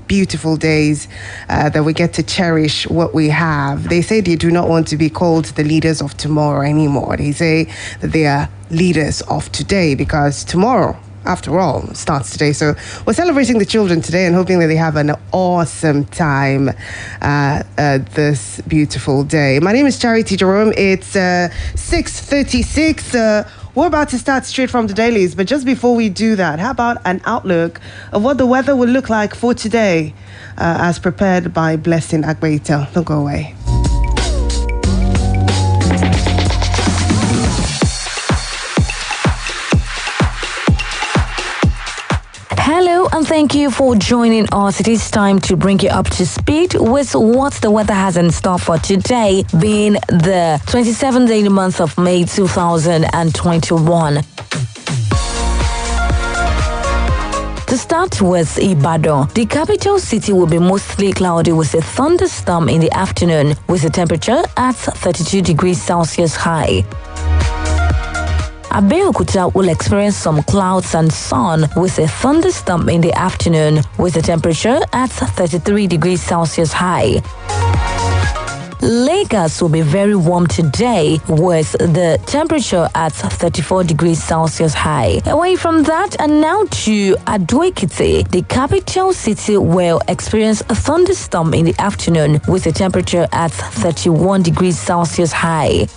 beautiful days that we get to cherish what we have. They say they do not want to be called the leaders of tomorrow anymore. They say that they are leaders of today because tomorrow, after all, starts today. So we're celebrating the children today and hoping that they have an awesome time this beautiful day. My name is Charity Jerome. It's 6:36. We're about to start straight from the dailies, but just before we do that, how about an outlook of what the weather will look like for today as prepared by Blessing Agbeita. Don't go away. Hello and thank you for joining us. It is time to bring you up to speed with what the weather has in store for today, being the 27th day in the month of May 2021. To start with Ibadan, the capital city will be mostly cloudy with a thunderstorm in the afternoon with the temperature at 32 degrees Celsius high. Abeokuta will experience some clouds and sun with a thunderstorm in the afternoon with the temperature at 33 degrees Celsius high. Lagos will be very warm today with the temperature at 34 degrees Celsius high. Away from that, and now to Ado-Ekiti, the capital city will experience a thunderstorm in the afternoon with the temperature at 31 degrees Celsius high.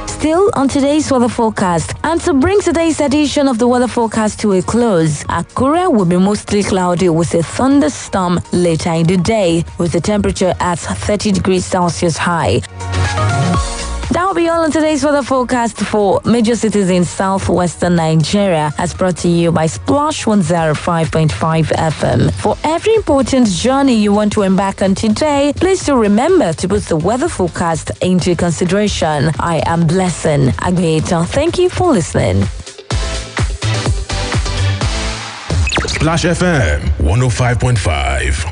Still on today's weather forecast, and to bring today's edition of the weather forecast to a close, Akure will be mostly cloudy with a thunderstorm later in the day with the temperature at 30 degrees Celsius high. That will be all on today's weather forecast for major cities in southwestern Nigeria, as brought to you by Splash 105.5 FM. For every important journey you want to embark on today, please do remember to put the weather forecast into consideration. I am Blessing Agbeita. Thank you for listening. Splash FM 105.5.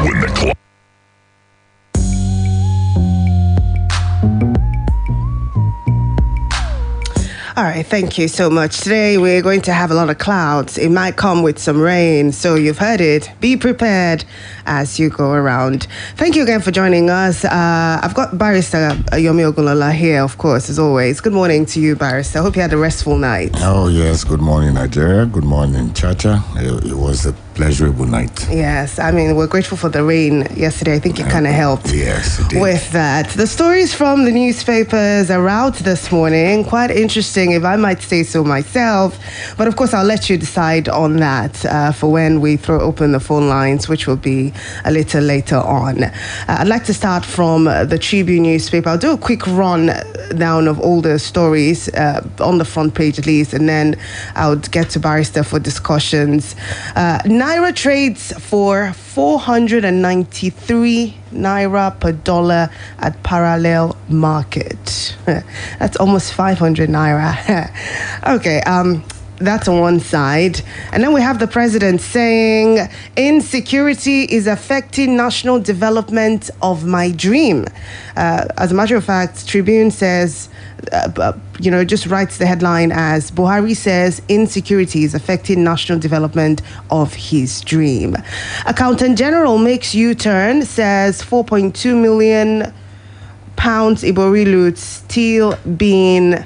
When the clock. All right, thank you so much. Today we're going to have a lot of clouds. It might come with some rain, so you've heard it. Be prepared as you go around. Thank you again for joining us. I've got Barrister Yomi Ogunlola here, of course, as always. Good morning to you, Barrister. I hope you had a restful night. Oh, yes. Good morning, Nigeria. Good morning, Chacha. It was a pleasurable night. Yes, I mean, we're grateful for the rain yesterday. I think it kind of helped with that. The stories from the newspapers are out this morning. Quite interesting, if I might say so myself. But of course, I'll let you decide on that for when we throw open the phone lines, which will be a little later on. I'd like to start from the Tribune newspaper. I'll do a quick run down of all the stories on the front page at least, and then I'll get to Barrister for discussions. Naira trades for 493 Naira per dollar at parallel market. That's almost 500 Naira. Okay, that's on one side. And then we have the president saying, insecurity is affecting national development of my dream. As a matter of fact, Tribune says, just writes the headline as Buhari says insecurity is affecting national development of his dream. Accountant General makes U-turn, says 4.2 million pounds Ibori loot still being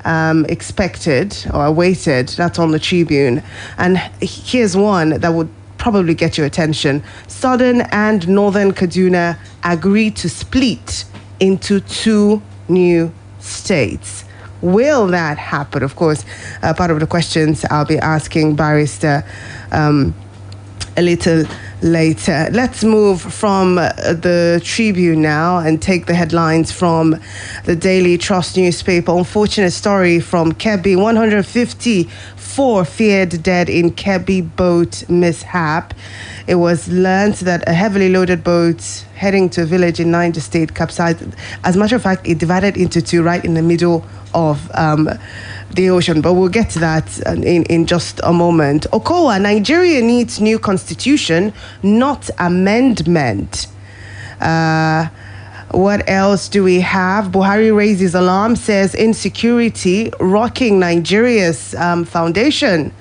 expected or awaited. That's on the Tribune. And here's one that would probably get your attention. Southern and Northern Kaduna agree to split into two new states. Will that happen? Of course, part of the questions I'll be asking Barrister a little later. Let's move from the Tribune now and take the headlines from the Daily Trust newspaper. Unfortunate story from Kebbi. 154 feared dead in Kebbi boat mishap. It was learned that a heavily loaded boat heading to a village in Niger State capsized. As a matter of fact, it divided into two right in the middle of the ocean, but we'll get to that in just a moment. Okowa, Nigeria needs new constitution, not amendment. What else do we have? Buhari raises alarm, says insecurity rocking Nigeria's foundation.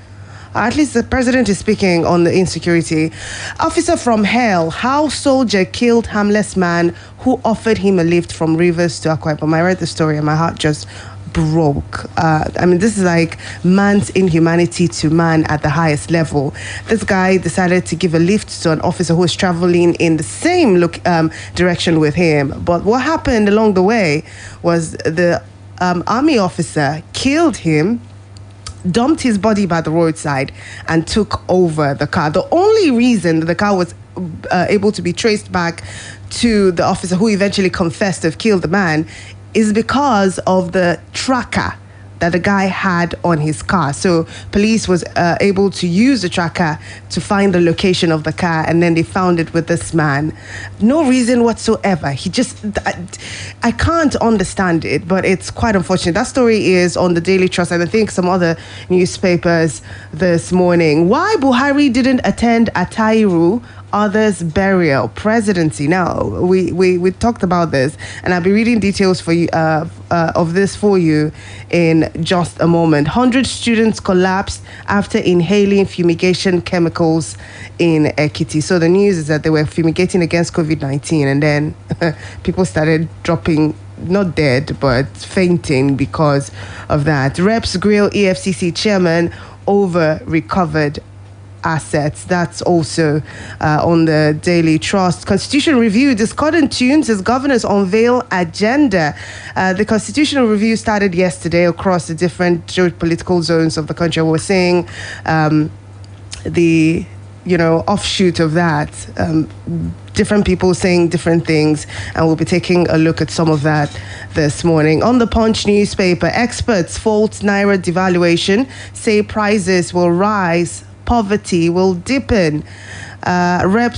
At least the president is speaking on the insecurity. Officer from hell, how soldier killed harmless man who offered him a lift from Rivers to Akwa Ibom. I read the story and my heart just broke. This is like man's inhumanity to man at the highest level. This guy decided to give a lift to an officer who was traveling in the same direction with him. But what happened along the way was the army officer killed him, dumped his body by the roadside, and took over the car. The only reason the car was able to be traced back to the officer who eventually confessed to have killed the man is because of the tracker that the guy had on his car. So police was able to use the tracker to find the location of the car, and then they found it with this man. No reason whatsoever. He just, I can't understand it, but it's quite unfortunate. That story is on the Daily Trust and I think some other newspapers this morning. Why Buhari didn't attend Atairu others' burial presidency. Now, we talked about this, and I'll be reading details for you of this for you in just a moment. 100 students collapsed after inhaling fumigation chemicals in Ekiti. So the news is that they were fumigating against COVID-19, and then people started dropping, not dead, but fainting because of that. Reps grill EFCC chairman over recovered assets. That's also on the Daily Trust. Constitutional Review, discordant tunes as governors unveil agenda. The Constitutional Review started yesterday across the different geopolitical zones of the country. We're seeing the offshoot of that. Different people saying different things, and we'll be taking a look at some of that this morning. On the Punch newspaper, experts fault Naira devaluation, say prices will rise, poverty will deepen. Red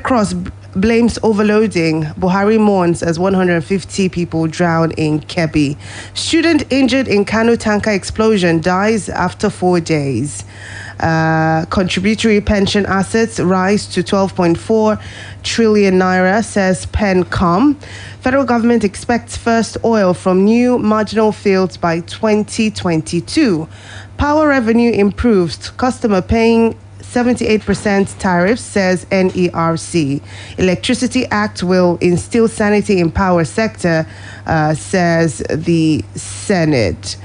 Cross blames overloading. Buhari mourns as 150 people drown in Kebbi. Student injured in Kano tanker explosion dies after 4 days. Contributory pension assets rise to 12.4 trillion naira, says PenCom. Federal government expects first oil from new marginal fields by 2022. Power revenue improves. Customer paying 78% tariffs, says NERC. Electricity Act will instill sanity in power sector, says the Senate.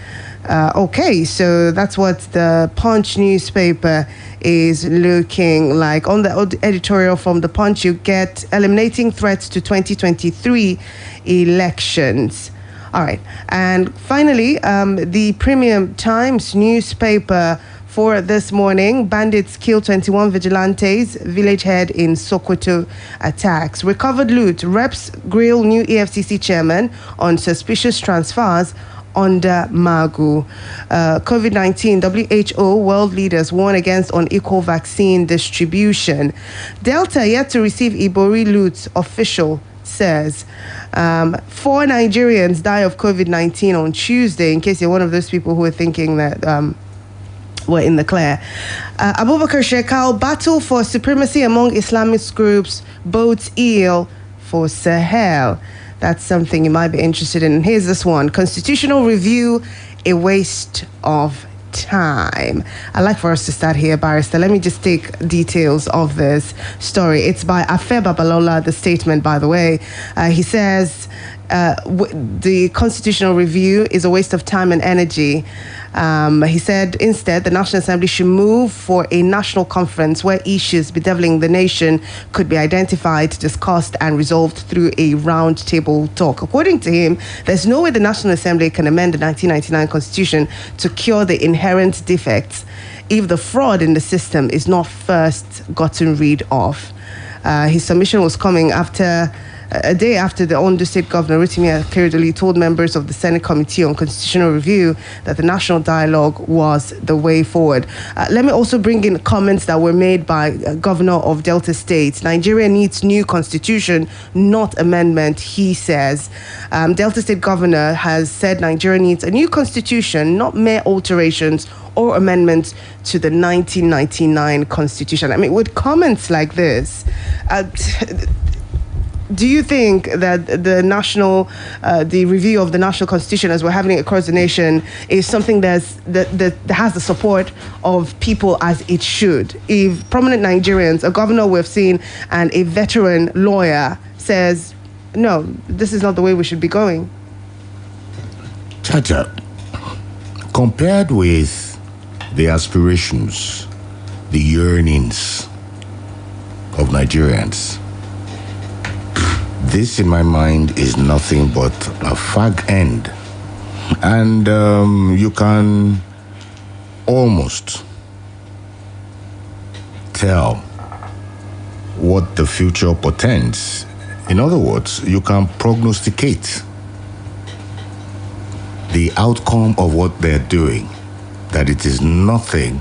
Okay, so that's what the Punch newspaper is looking like. On the editorial from the Punch, you get eliminating threats to 2023 elections. All right, and finally, the Premium Times newspaper for this morning, bandits kill 21 vigilantes, village head in Sokoto attacks. Recovered loot, reps grill new EFCC chairman on suspicious transfers under Magu. COVID-19, WHO world leaders warn against unequal vaccine distribution. Delta yet to receive Ibori loot, official says. 4 Nigerians die of COVID-19 on Tuesday, in case you're one of those people who are thinking that we're in the clear. Abubakar Shekau, battle for supremacy among Islamist groups bodes ill for Sahel. That's something you might be interested in. Here's this one. Constitutional review, a waste of time. I'd like for us to start here, Barrister. Let me just take details of this story. It's by Afe Babalola, the statement, by the way. He says the constitutional review is a waste of time and energy. He said instead the National Assembly should move for a national conference where issues bedeviling the nation could be identified, discussed, and resolved through a round table talk. According to him, there's no way the National Assembly can amend the 1999 Constitution to cure the inherent defects if the fraud in the system is not first gotten rid of. His submission was coming after a day after the Ondo State Governor Rotimi Akeredolu told members of the Senate Committee on Constitutional Review that the national dialogue was the way forward. Let me also bring in comments that were made by Governor of Delta State. Nigeria needs new constitution, not amendment, he says. Delta State Governor has said Nigeria needs a new constitution, not mere alterations or amendments to the 1999 Constitution. I mean, with comments like this, do you think that the review of the national constitution, as we're having it across the nation, is something that has the support of people as it should? If prominent Nigerians, a governor we've seen, and a veteran lawyer says, no, this is not the way we should be going. Chacha, compared with the aspirations, the yearnings of Nigerians, this, in my mind, is nothing but a fag end. And you can almost tell what the future portends. In other words, you can prognosticate the outcome of what they're doing, that it is nothing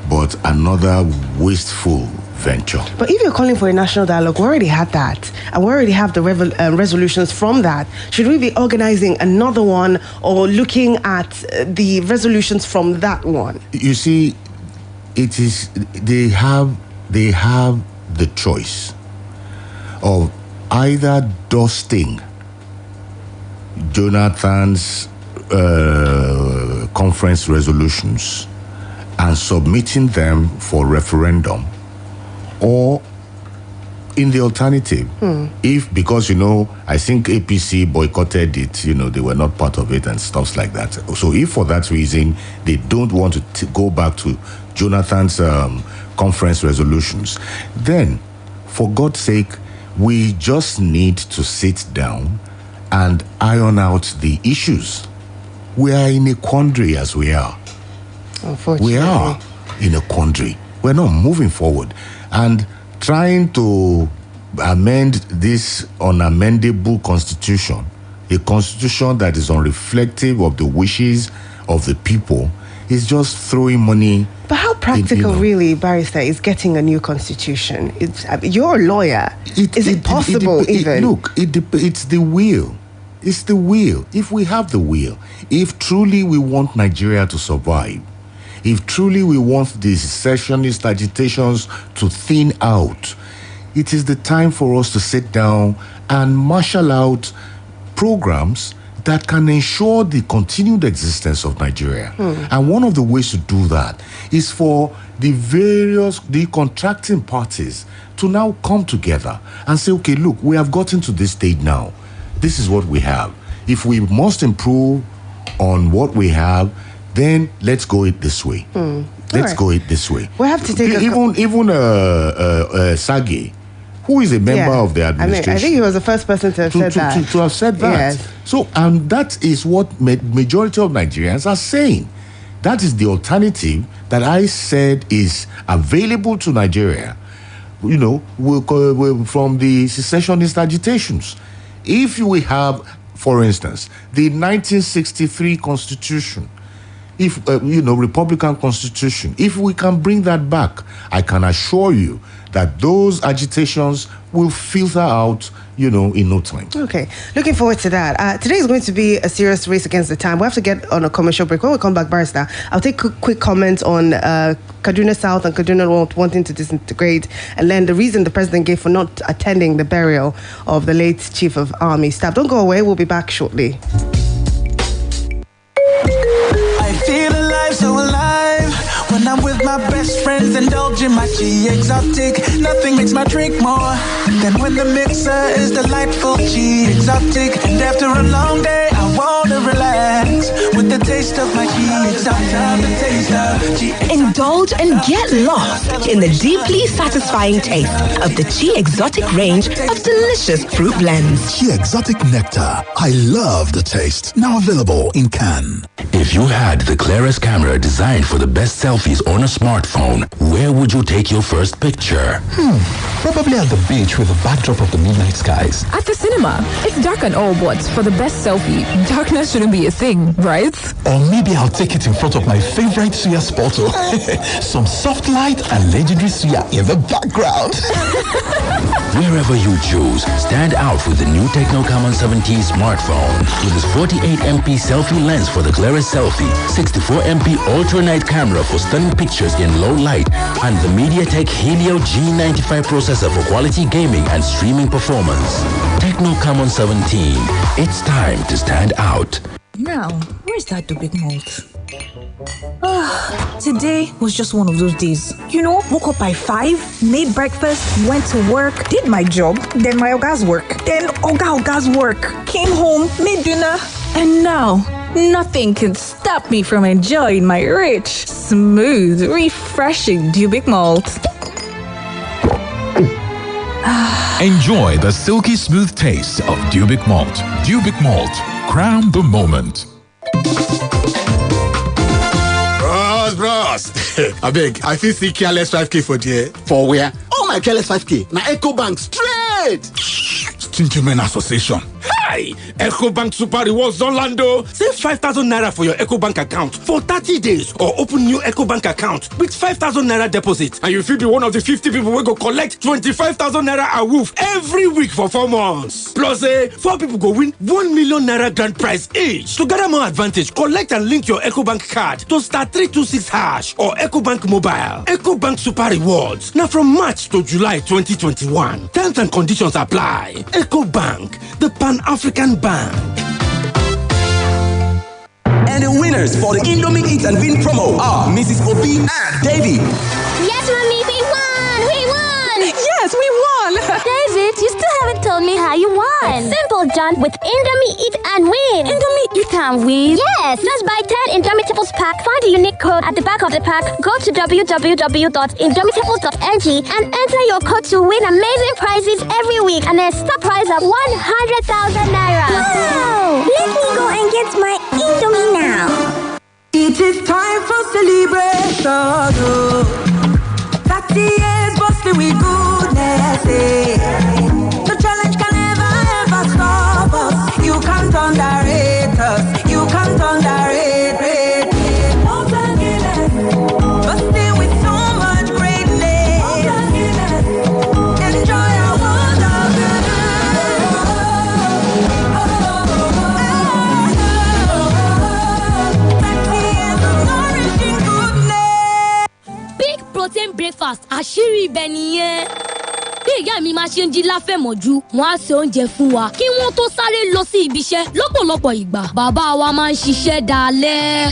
but another wasteful venture. But if you're calling for a national dialogue, we already had that, and we already have the resolutions from that. Should we be organizing another one or looking at the resolutions from that one? You see, it is they have the choice of either dusting Jonathan's conference resolutions and submitting them for referendum, or in the alternative, if, because, I think APC boycotted it, they were not part of it and stuff like that. So if for that reason they don't want to go back to Jonathan's conference resolutions, then for God's sake, we just need to sit down and iron out the issues. We are in a quandary as we are. Unfortunately. We are in a quandary. We're not moving forward. And trying to amend this unamendable constitution, a constitution that is unreflective of the wishes of the people, is just throwing money. But how practical, really, Barrister, is getting a new constitution? You're a lawyer. Is it possible, even? Look, it's the will. It's the will. If we have the will, if truly we want Nigeria to survive, if truly we want the secessionist agitations to thin out, it is the time for us to sit down and marshal out programs that can ensure the continued existence of Nigeria. And one of the ways to do that is for the contracting parties to now come together and say, okay, look, we have gotten to this stage now. This is what we have. If we must improve on what we have, then let's go it this way. Let's go it this way. We have to take even Sagi, who is a member of the administration. I think he was the first person to have said that. To have said that. Yes. So, that is what majority of Nigerians are saying. That is the alternative that I said is available to Nigeria, from the secessionist agitations. If we have, for instance, the 1963 Constitution, Republican Constitution, if we can bring that back, I can assure you that those agitations will filter out, in no time. Okay. Looking forward to that. Today is going to be a serious race against the time. We have to get on a commercial break. When we come back, Barrister, I'll take quick comments on Kaduna South and Kaduna North wanting to disintegrate, and then the reason the president gave for not attending the burial of the late Chief of Army Staff. Don't go away. We'll be back shortly. I feel alive, so alive. When I'm with my best friends, indulging my G exotic. Nothing makes my drink more than when the mixer is delightful G exotic. And after a long day, I wanna relax with the taste of my G exotic. The taste of G exotic. Indulge and get lost in the deeply satisfying taste of the G Exotic range of delicious fruit blends. G Exotic Nectar. I love the taste. Now available in can. If you had the clearest camera designed for the best selfies on a smartphone, where would you take your first picture? Probably at the beach with the backdrop of the midnight skies. At the cinema, it's dark and all, but for the best selfie, Darkness shouldn't be a thing, right? Or maybe I'll take it in front of my favorite suya spot. Some soft light and legendary suya in the background. Wherever you choose, stand out with the new Tecno Camon 17 smartphone. With its 48MP selfie lens for the clearest selfie, 64MP ultra-night camera for stunning pictures in low light, and the MediaTek Helio G95 processor for quality gaming and streaming performance. Tecno Camon 17. It's time to stand out. Now, where's that big malt? Today was just one of those days. Woke up by 5, made breakfast, went to work, did my job, then my Oga's work, then Oga's work, came home, made dinner, and now nothing can stop me from enjoying my rich, smooth, refreshing Dubic malt. Enjoy the silky smooth taste of Dubic malt. Dubic malt, crown the moment. Bros. I beg, I feel see careless 5K for there. For where? Oh, my careless 5K. Now Echo Bank straight. Gentlemen Association. Hi! EcoBank Super Rewards Orlando. Save 5,000 naira for your EcoBank account for 30 days or open new EcoBank account with 5,000 naira deposit. And you will be one of the 50 people who go collect 25,000 naira a woof every week for 4 months. Plus, 4 people go win 1 million naira grand prize each. To gather more advantage, collect and link your EcoBank card to *326# or EcoBank Mobile. EcoBank Super Rewards. Now from March to July 2021. Terms and conditions apply. EcoBank, the Pan-African Bank. And the winners for the Indomie Eat and Win promo are Mrs. Obi and Davy. Yes, Mommy, we won! We won! Yes, we won! David, you still haven't told me how you won. It's simple, John. With Indomie Eat and Win. Indomie Eat and Win? Yes! Just buy 10 Indomitables pack, find the unique code at the back of the pack, go to www.indomitables.ng and enter your code to win amazing prizes every week and a star prize of 100,000 naira. Wow! Let me go and get my Indomie now. It is time for celebration. 30 years busting with goodness. The challenge can never ever stop us. You can't underrate us. You can't underrate. Busting with so much greatness. Enjoy our world of Big protein breakfast. Àṣírí ibẹ̀ nìyẹn. Bí ìyá mi máa ṣe ń jí láfẹ̀mọ́jú, wọ́n á ṣe oúnjẹ fún wa kí wọ́n tó sáré lọ sí ibi iṣẹ́. Lọ́pọ̀lọpọ̀ ìgbà, bàbá wa máa ń ṣiṣẹ́ dalẹ́.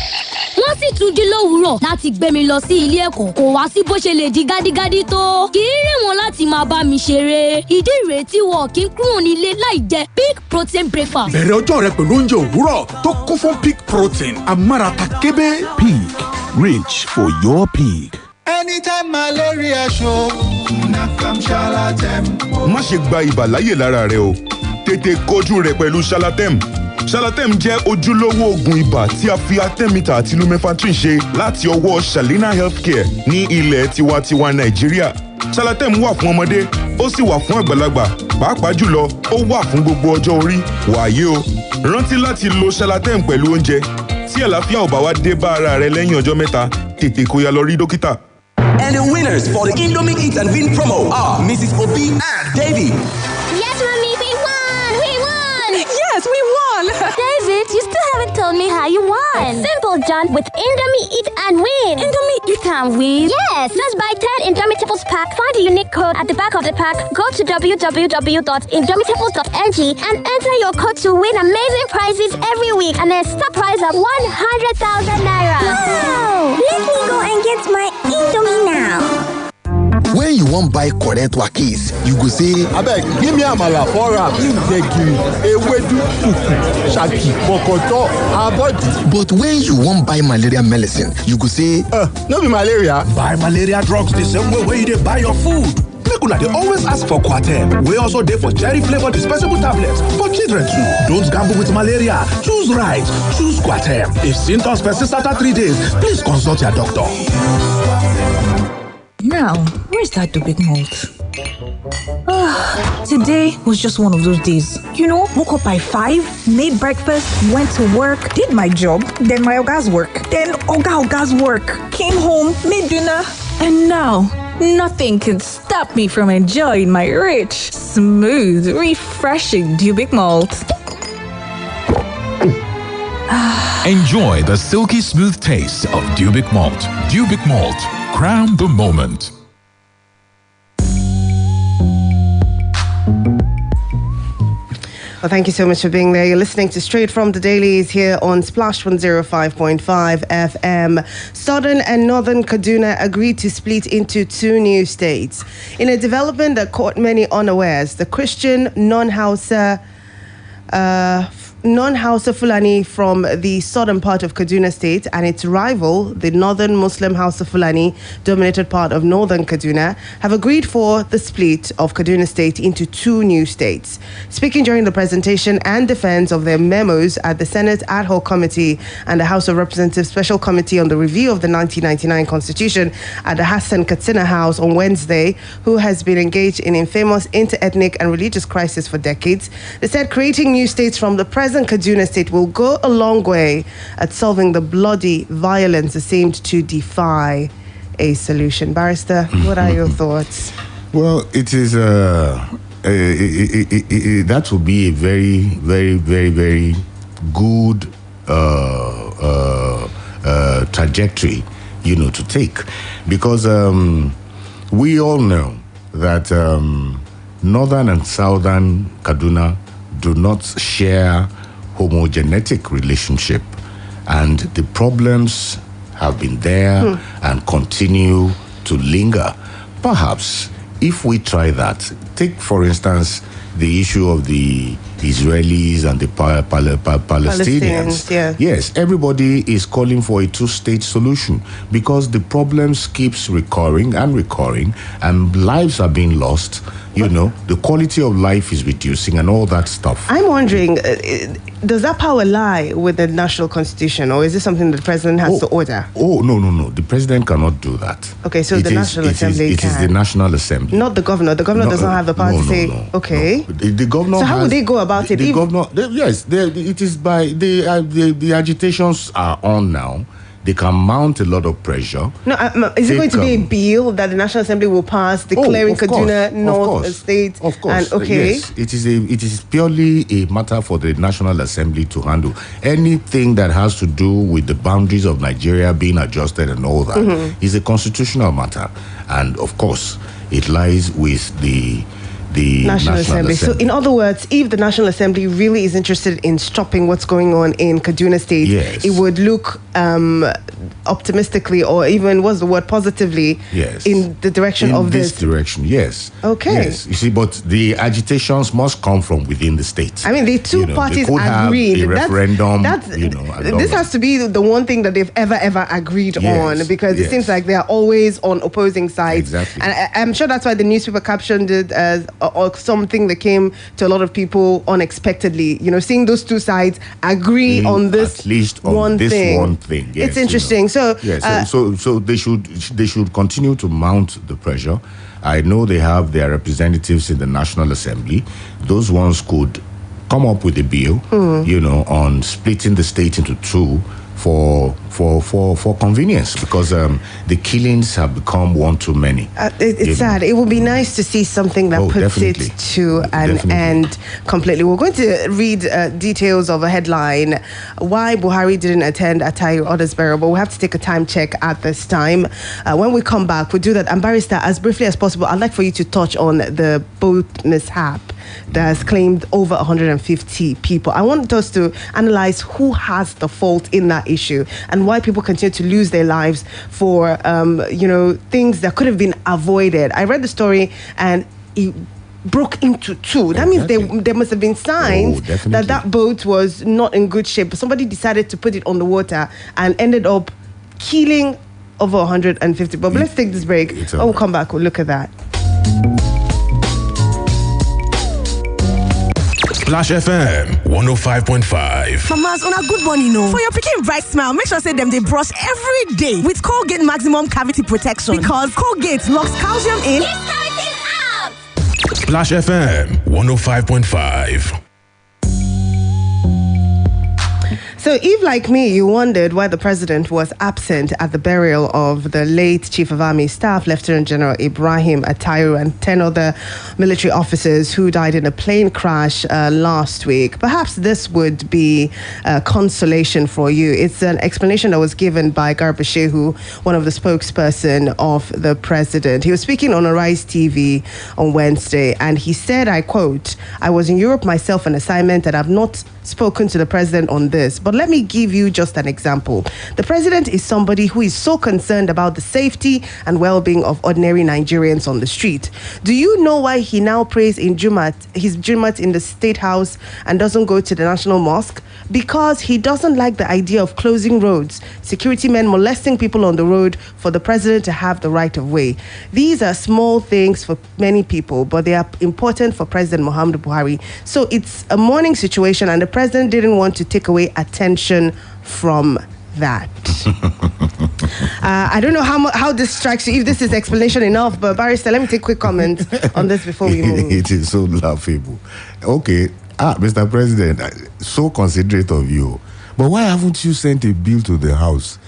Wọ́n sì tún jí lówùúrọ̀ láti gbé mi lọ sí ilé ẹ̀kọ́. Kò wá sí bó ṣe lè di gádígádí tó. Kì í rìn wọ́n láti máa bá mi ṣeré. Ìdí rèé tí wọn kì í kúrò nílé láì jẹ big protein breakfast. Bẹ̀rẹ̀ ọjọ́ rẹ pẹ̀lú oúnjẹ òwúrọ̀ tó kún fún pig protein. Amárata kébé. Pig. Rich for your pig. Anytime malaria show, Nakam Shalatem. Má ṣe gba ibà láyè lára rẹ o. Tètè kojú rẹ̀ pẹ̀lú Shalatem. Shalatem jẹ́ ojúlówó oògùn ibà tí a fi atẹ́mítà àti lumefantrine ṣe láti ọwọ́ Shalina Healthcare ní ilẹ̀ tiwantiwa Nàìjíríà. Shalatem wà fún ọmọdé, ó sì wà fún àgbàlagbà. Pàápàá jùlọ, ó wà fún gbogbo ọjọ́ orí. Wàyé o, rántí láti lo Shalatem pẹ̀lú oúnjẹ. Tí àlàáfíà ò bá wá dé bá ara rẹ lẹ́yìn ọjọ́ mẹ́ta, tètè kó ya lọ rí dókítà. And the winners for the Indomie Eat and Win promo are Mrs. Obi and Davy. Yes, Mommy, we won! We won! Yes, we won! David, you still haven't told me how you won. It's simple, John. With Indomie Eat and Win. Indomie Eat and Win? Yes! Just buy 10 Indomitables pack, find the unique code at the back of the pack, go to www.indomitables.ng and enter your code to win amazing prizes every week and a star prize of 100,000 naira. Wow! Let me go and get my Indomie now. When you want buy correct wakis, you go say, Abeg, give me amala 4 wraps. Ewedu, fufu, shaki, bokoto, abodi. But when you want buy malaria medicine, you go say, no be malaria. Buy malaria drugs the same way you buy your food. Make una dey always ask for Coartem. We also dey for cherry flavored dispersible tablets for children too. Don't gamble with malaria. Choose right. Choose Coartem. If symptoms persist after 3 days, please consult your doctor. Now, Where's that Dubik malt? Today was just one of those days. Woke up by 5, made breakfast, went to work, did my job, then my Oga's work, then Oga's work, came home, made dinner, and now nothing can stop me from enjoying my rich, smooth, refreshing Dubik malt. Enjoy the silky smooth taste of Dubik malt. Dubik malt. Crown the moment. Well, thank you so much for being there. You're listening to Straight from the Dailies here on Splash 105.5 FM. Southern and Northern Kaduna agreed to split into 2 new states. In a development that caught many unawares, the Christian non-Hausa Fulani from the southern part of Kaduna State and its rival, the northern Muslim Hausa Fulani dominated part of northern Kaduna, have agreed for the split of Kaduna State into 2 new states. Speaking during the presentation and defense of their memos at the Senate Ad Hoc Committee and the House of Representatives Special Committee on the Review of the 1999 Constitution at the Hassan Katsina House on Wednesday, who has been engaged in infamous inter-ethnic and religious crisis for decades, they said creating new states from the present Kaduna State will go a long way at solving the bloody violence that seemed to defy a solution. Barrister, what are your thoughts? Well, it is that would be a very, very, very, very good trajectory, to take, because we all know that northern and southern Kaduna do not share homogenetic relationship, and the problems have been there and continue to linger. Perhaps if we try that, take for instance the issue of the Israelis and the Palestinians. Yeah. Yes, everybody is calling for a 2-state solution because the problems keeps recurring, and lives are being lost. The quality of life is reducing and all that stuff. I'm wondering, does that power lie with the national constitution, or is this something that the president has to order? Oh, no. The president cannot do that. Okay, so the National Assembly It is the National Assembly. Not the governor. The governor does not have the power to say, okay. No. The governor. So how would they go about it? The governor, it is by the agitations are on now. They can mount a lot of pressure. No, is it going to be a bill that the National Assembly will pass declaring Kaduna North a state? Of course. And, okay. Yes, it is purely a matter for the National Assembly to handle. Anything that has to do with the boundaries of Nigeria being adjusted and all that is a constitutional matter. And of course, it lies with the National Assembly. So in other words, if the National Assembly really is interested in stopping what's going on in Kaduna State, it would look optimistically, or even positively, in the direction of this. In this direction, yes. Okay. Yes, you see, but the agitations must come from within the state. I mean, the two parties agreed. Have a referendum. This has to be the one thing that they've ever agreed on, because it seems like they are always on opposing sides. Exactly. And I'm sure that's why the newspaper captioned it as or something that came to a lot of people unexpectedly. Seeing those two sides agree on this, at least on one this thing. one thing. Yes, it's interesting. So they should continue to mount the pressure. I know they have their representatives in the National Assembly. Those ones could come up with a bill, on splitting the state into 2 for convenience, because the killings have become one too many. It's sad. It would be nice to see something that puts it to an end completely. We're going to read details of a headline: why Buhari didn't attend Atayu Others Burial, but we'll have to take a time check at this time. When we come back, we'll do that. And Barrister, as briefly as possible, I'd like for you to touch on the boat mishap that has claimed over 150 people. I want us to analyze who has the fault in that issue and why people continue to lose their lives for, things that could have been avoided. I read the story and it broke into 2. That means there must have been signs that boat was not in good shape. But somebody decided to put it on the water and ended up killing over 150. But let's take this break. We'll come back. We'll look at that. Splash FM 105.5. Mamas, on a good morning, for your picking bright smile, make sure say them they brush every day with Colgate Maximum Cavity Protection because Colgate locks calcium in. Splash FM 105.5. So if, like me, you wondered why the president was absent at the burial of the late Chief of Army Staff, Lieutenant General Ibrahim Atayu, and 10 other military officers who died in a plane crash last week, perhaps this would be consolation for you. It's an explanation that was given by Garba Shehu, one of the spokesperson of the president. He was speaking on Arise TV on Wednesday, and he said, I quote, "I was in Europe myself on assignment and I've not spoken to the president on this, but let me give you just an example. The president is somebody who is so concerned about the safety and well-being of ordinary Nigerians on the street. Do you know why he now prays in his Jumat in the State House and doesn't go to the National Mosque? Because he doesn't like the idea of closing roads, security men molesting people on the road for the president to have the right of way. These are small things for many people, but they are important for President Muhammadu Buhari. So it's a mourning situation, and the president didn't want to take away attention from that." I don't know how this strikes you, if this is explanation enough, but Barrister, let me take a quick comment on this before we move. It is so laughable. Okay, Mr. President, so considerate of you, but why haven't you sent a bill to the House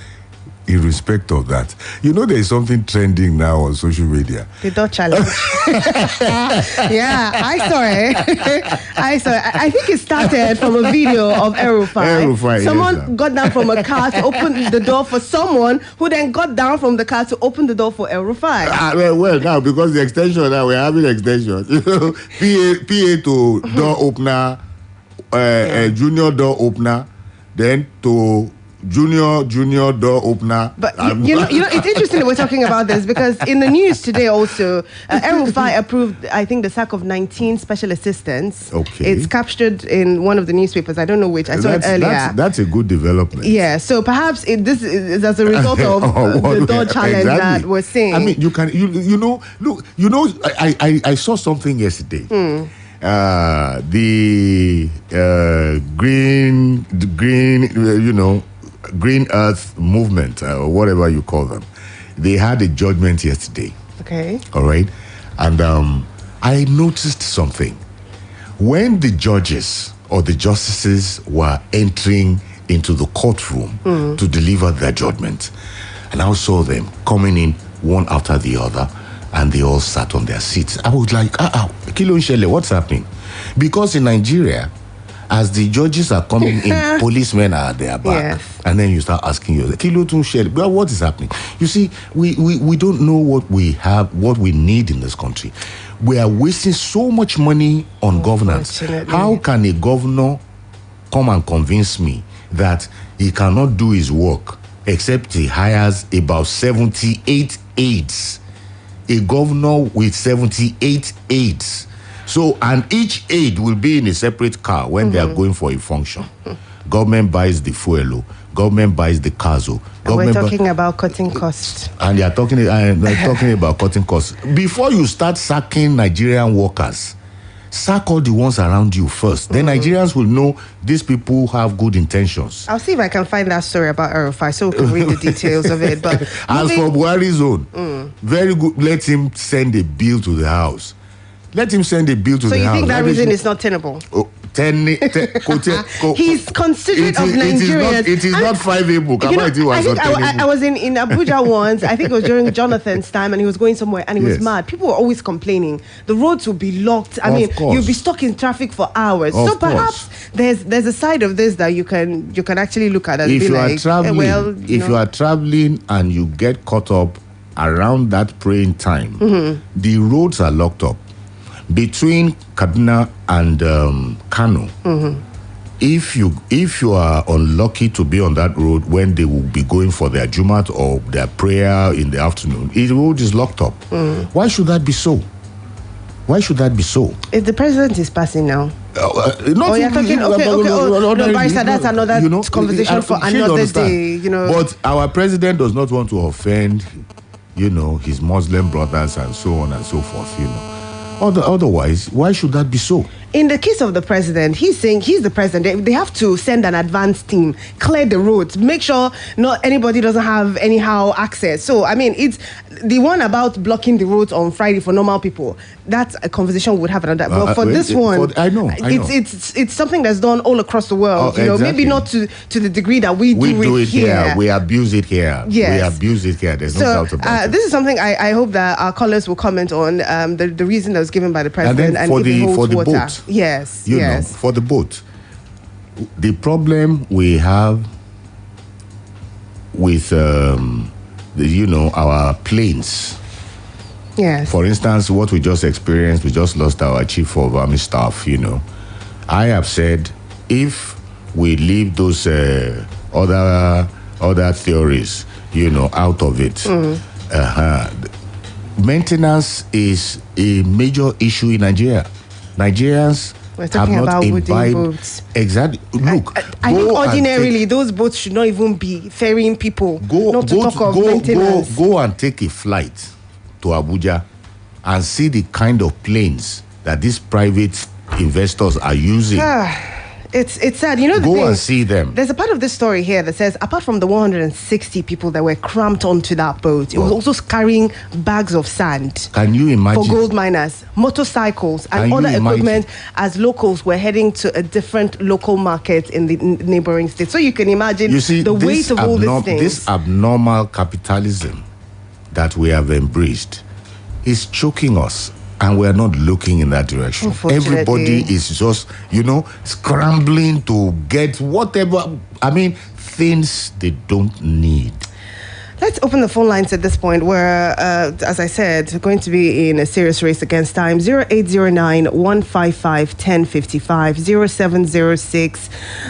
in respect of that? You know, there is something trending now on social media. The door challenge. Yeah, I saw it. I think it started from a video of El-Rufai. Someone got down from a car to open the door for someone who then got down from the car to open the door for El-Rufai. Well, now, because the extension, now we're having extension. PA to door opener, junior door opener, then to junior door opener. But you know, it's interesting that we're talking about this because in the news today also, El-Rufai approved, I think, the sack of 19 special assistants. Okay. It's captured in one of the newspapers. I don't know which. I saw it earlier. That's a good development. Yeah. So perhaps this is as a result of the door challenge that we're seeing. I mean, I saw something yesterday. The Green Earth movement, or whatever you call them, they had a judgment yesterday. Okay. All right. And I noticed something. When the judges or the justices were entering into the courtroom to deliver their judgment, and I saw them coming in one after the other, and they all sat on their seats. I was like, Kilo Nshele, what's happening? Because in Nigeria, as the judges are coming in, policemen are at their back. Yes. And then you start asking yourself, Kilo Nshele, what is happening? You see, we don't know what we have, what we need in this country. We are wasting so much money on governance. How can a governor come and convince me that he cannot do his work except he hires about 78 aides? A governor with 78 aides. So, and each aide will be in a separate car when they are going for a function. Government buys the fuel, government buys the cars. We're talking about cutting costs. And they are talking about cutting costs. Before you start sacking Nigerian workers, sack all the ones around you first. Then Nigerians will know these people have good intentions. I'll see if I can find that story about El-Rufai so we can read the details of it. But as for Buhari's own, very good. Let him send a bill to the House. Let him send a bill to the House. So you think that reason is not tenable? He's considerate of Nigerians. It is not 5 April. I was in Abuja once. I think it was during Jonathan's time, and he was going somewhere, and he was mad. People were always complaining. The roads would be locked. I mean, you'll be stuck in traffic for hours. So perhaps there's a side of this that you can actually look at and if be you like, are traveling, you are traveling and you get caught up around that praying time, the roads are locked up. Between Kaduna and Kano, if you are unlucky to be on that road when they will be going for their Jumat or their prayer in the afternoon, the road is locked up. Why should that be so? Why should that be so? If the president is passing now. You're talking. No, Barrister, that's another conversation for another day. But our president does not want to offend, his Muslim brothers and so on and so forth. Otherwise, why should that be so? in the case of the president, he's saying he's the president. They have to send an advance team, clear the roads, make sure not anybody doesn't have anyhow access. So, I mean, it's the one about blocking the roads on Friday for normal people. That's a conversation we would have another. But for this one, I know. It's something that's done all across the world. Exactly. Maybe not to the degree that we do it here. We abuse it here. Yes. We abuse it here. There's no doubt about it. This is something I hope that our callers will comment on. The reason that was given by the president and for the water. Boat. Yes. You know, for the boat. The problem we have with our planes. Yes. For instance, what we just experienced, we just lost our chief of army staff. I have said if we leave those other theories, out of it. Maintenance is a major issue in Nigeria. Nigerians have not imbibed. Exactly. Look, I think ordinarily those boats should not even be ferrying people. Maintenance. Go and take a flight to Abuja and see the kind of planes that these private investors are using. It's sad. Go and see them. There's a part of this story here that says, apart from the 160 people that were cramped onto that boat, it was also carrying bags of sand. Can you imagine? For gold miners, motorcycles, and other equipment as locals were heading to a different local market in the neighboring state. So you can imagine the weight of all these things. This abnormal capitalism that we have embraced is choking us. And we're not looking in that direction. Everybody is just, scrambling to get whatever, things they don't need. Let's open the phone lines at this point. We're, as I said, going to be in a serious race against time. 0809-155-1055,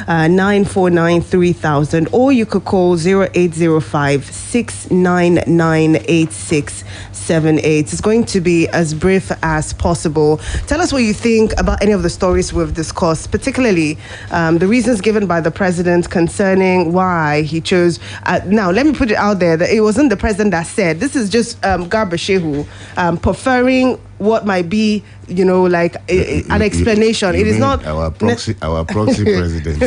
0706-949-3000, or you could call 0805-699-8678. It's going to be as brief as possible. Tell us what you think about any of the stories we've discussed, particularly the reasons given by the president concerning why he chose. Now, let me put it out there that it wasn't the president that said. This is just Garba Shehu preferring what might be, an explanation. It is not our proxy president.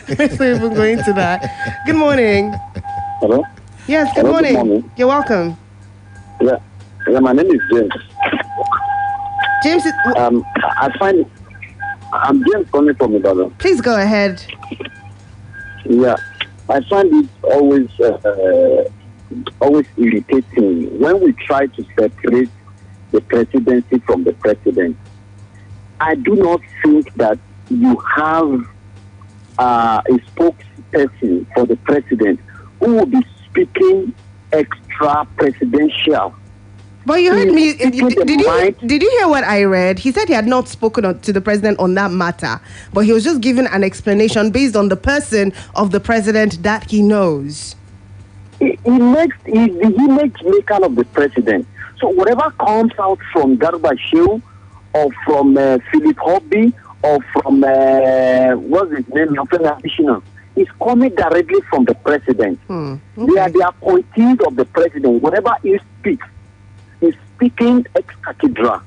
Let's not even go into that. Good morning. Hello. Yes. Good morning. Good morning. You're welcome. Yeah, my name is James. James. I'm James coming from Ibadan. Please go ahead. Yeah, I find it always irritating when we try to separate the presidency from the president. I do not think that you have a spokesperson for the president who will be speaking extra presidential. But you heard me. Did you hear what I read? He said he had not spoken to the president on that matter, but he was just giving an explanation based on the person of the president that he knows. He makes maker of the president. So whatever comes out from Garba Shehu or from Philip Hobby or from what's his name, is coming directly from the president. Okay. They are the appointees of the president. Whatever he speaks, he's speaking ex cathedra.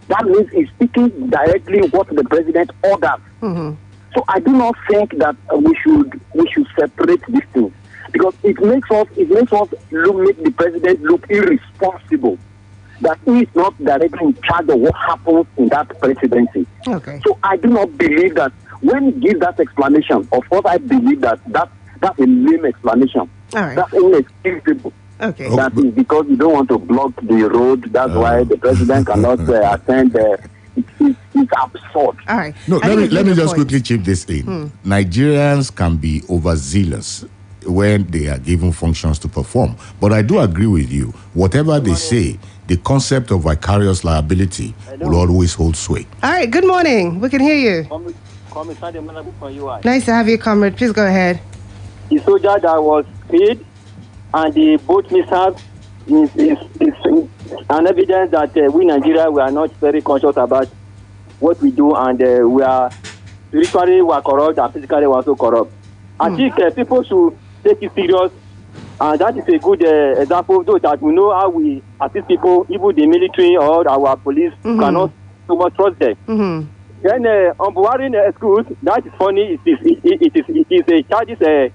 That means he's speaking directly what the president orders. Mm-hmm. So I do not think that we should separate these things, because it makes us make the president look irresponsible, that he is not directly in charge of what happens in that presidency. Okay. So I do not believe that when he gives that explanation, of course I believe that's a lame explanation. All right. That's inexcusable. Okay. That is because you don't want to block the road. That's why the president cannot attend. It's absurd. All right. No, let me just quickly chip this in. Nigerians can be overzealous when they are given functions to perform. But I do agree with you. Whatever they say, the concept of vicarious liability will always hold sway. All right. Good morning. We can hear you. Nice to have you, comrade. Please go ahead. The soldier that was paid and the boat mishap is an evidence that we Nigeria, we are not very conscious about what we do, and we are spiritually we are corrupt and physically we are also corrupt. I think people should take it serious, and that is a good example, so that we know how we assist people, even the military or our police, cannot too much trust them. Then on Buhari schools, that is funny. It is a charges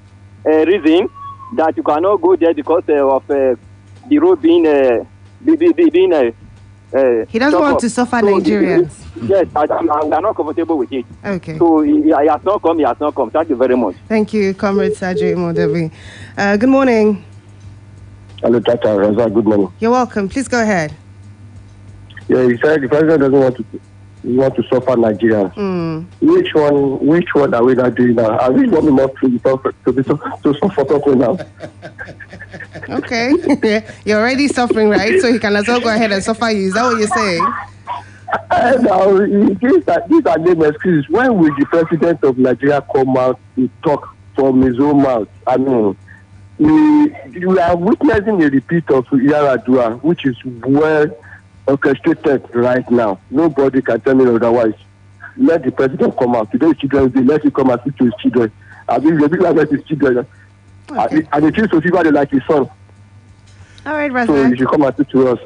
reason that you cannot go there because of the road being he doesn't want to suffer Nigerians. Yes, I'm not comfortable with it. Okay. So he has not come. Thank you very much. Thank you, Comrade Sajid Modevi. Good morning. Hello, Tata Raza. Good morning. You're welcome. Please go ahead. Yeah, he said the president doesn't want to suffer Nigerians. Which one are we not doing now? Are we want more to suffer talking now? Okay. You're already suffering, right? So he can as well go ahead and suffer you. Is that what you're saying? Now, these are lame excuses. When will the president of Nigeria come out to talk from his own mouth? I mean, we are witnessing a repeat of Yaradua, which is well orchestrated right now. Nobody can tell me otherwise. Let the president come out. Today is Children's Day. Let him come and speak to his children. I mean, the people let his children. Okay. And the kids to see they like his son. All right, Razak. So you should come and speak to us.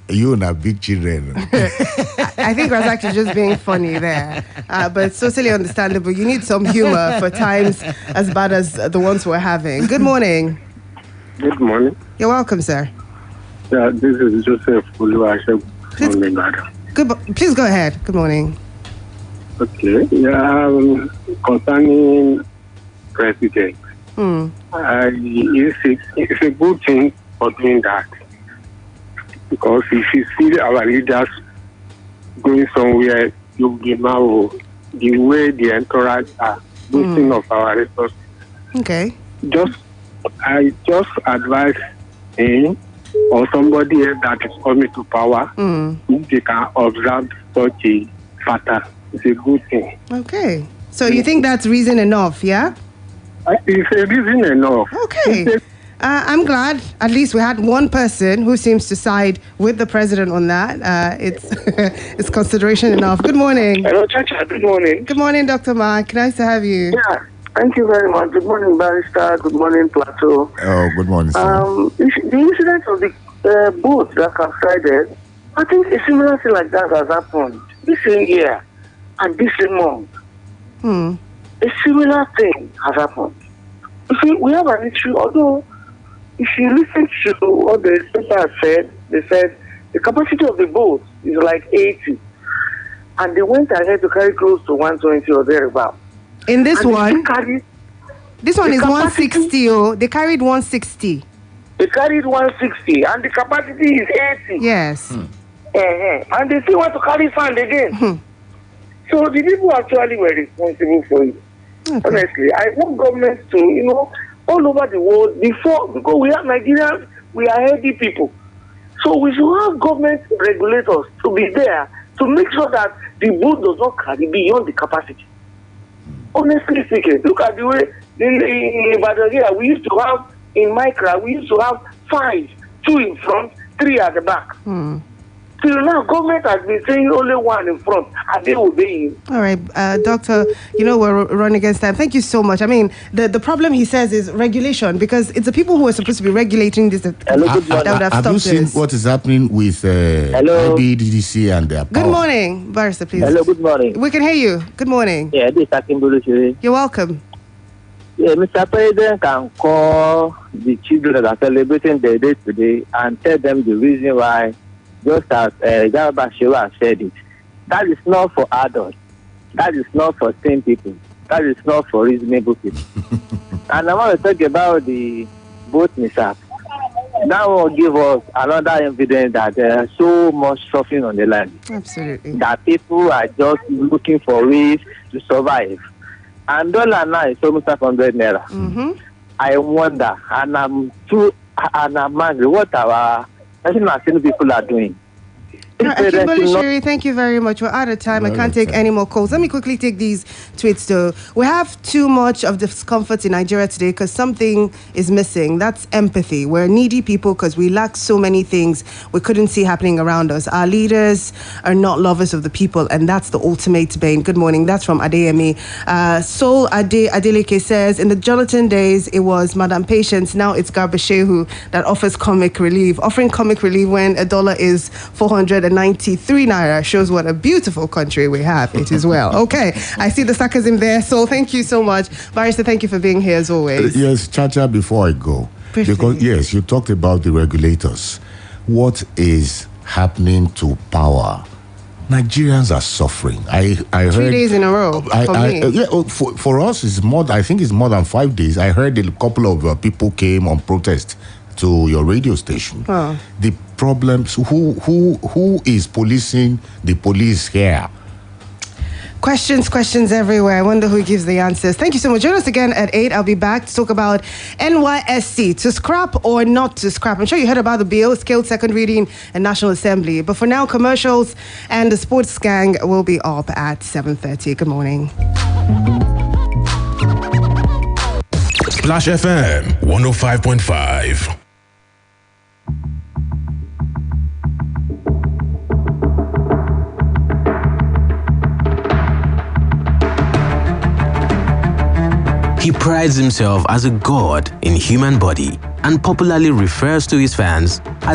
You and our big children. I think Razak is just being funny there. But it's totally understandable. You need some humor for times as bad as the ones we're having. Good morning. Good morning. You're welcome, sir. Yeah, this is Joseph Oluwasegun from Ibadan. Please go ahead. Good morning. Okay. Yeah, concerning president, it's a good thing for doing that. Because if you see our leaders going somewhere, you'll be marvel the way the entourage are boosting of our resources. Okay. I just advise him or somebody else that is coming to power if they can observe such a pattern. It's a good thing. Okay. So you think that's reason enough, yeah? It's a reason enough. Okay. I'm glad at least we had one person who seems to side with the president on that. It's consideration enough. Good morning. Hello, Chacha. Good morning. Good morning, Dr. Mark. Nice to have you. Yeah, thank you very much. Good morning, Barrister. Good morning, Plateau. Oh, good morning, sir. The incident of the boat that capsized, I think a similar thing like that has happened this same year and this same month. A similar thing has happened. You see, we have an issue, although if you listen to what the speaker said, they said the capacity of the boat is like 80. And they went ahead to carry close to 120 or thereabout. In this one? This one is 160. Oh, they carried 160. They carried 160 and the capacity is 80. Yes. And they still want to carry sand again. So the people actually were responsible for it. Okay. Honestly, I want governments to, all over the world, because we are Nigerians, we are healthy people. So we should have government regulators to be there to make sure that the boat does not carry beyond the capacity. Honestly speaking, look at the way in Ibadan here, we used to have, in Micra, we used to have 5, 2 in front, 3 at the back. Till now, government has been saying only 1 in front, and they obeying. All right, Doctor, we're running against time. Thank you so much. I mean, the problem, he says, is regulation, because it's the people who are supposed to be regulating this that would have have you seen what is happening with IBDDC and their power? Good morning, Barrister, please. Hello, good morning. We can hear you. Good morning. Yeah, this is Akimbulu. You're welcome. Yeah, Mr. President can call the children that are celebrating their day today and tell them the reason why, just as Garba Shewa said it. That is not for adults. That is not for sane people. That is not for reasonable people. And I want to talk about the boat mishap. That will give us another evidence that there is so much suffering on the land. Absolutely. That people are just looking for ways to survive. And dollar now is almost 500 naira. I wonder, and I'm angry, what our national people are doing. Sherry, thank you very much. We're out of time. I can't take any more calls. Let me quickly take these tweets though. We have too much of discomfort in Nigeria today because something is missing. That's empathy. We're needy people because we lack so many things we couldn't see happening around us. Our leaders are not lovers of the people, and that's the ultimate bane. Good morning. That's from Adeyemi. Sol Adeleke says, in the Jonathan days, it was Madam Patience. Now it's Garba Shehu that offers comic relief. Offering comic relief when $1 is 400 193 naira. Shows what a beautiful country we have. It is well. Okay, I see the sarcasm there. So thank you so much. Barrister, thank you for being here as always. Yes, Chacha, before I go. Briefly. Because, yes, you talked about the regulators. What is happening to power? Nigerians are suffering. I heard 3 days in a row for us, it's more. I think it's more than 5 days. I heard a couple of people came on protest to your radio station. Oh. The problems. Who is policing the police here? Questions everywhere. I wonder who gives the answers. Thank you so much. Join us again at 8. I'll be back to talk about NYSC, to scrap or not to scrap. I'm sure you heard about the bill, scaled second reading in National Assembly. But for now, commercials and the sports gang will be up at 7:30. Good morning. Splash FM 105.5. He prides himself as a god in human body and popularly refers to his fans as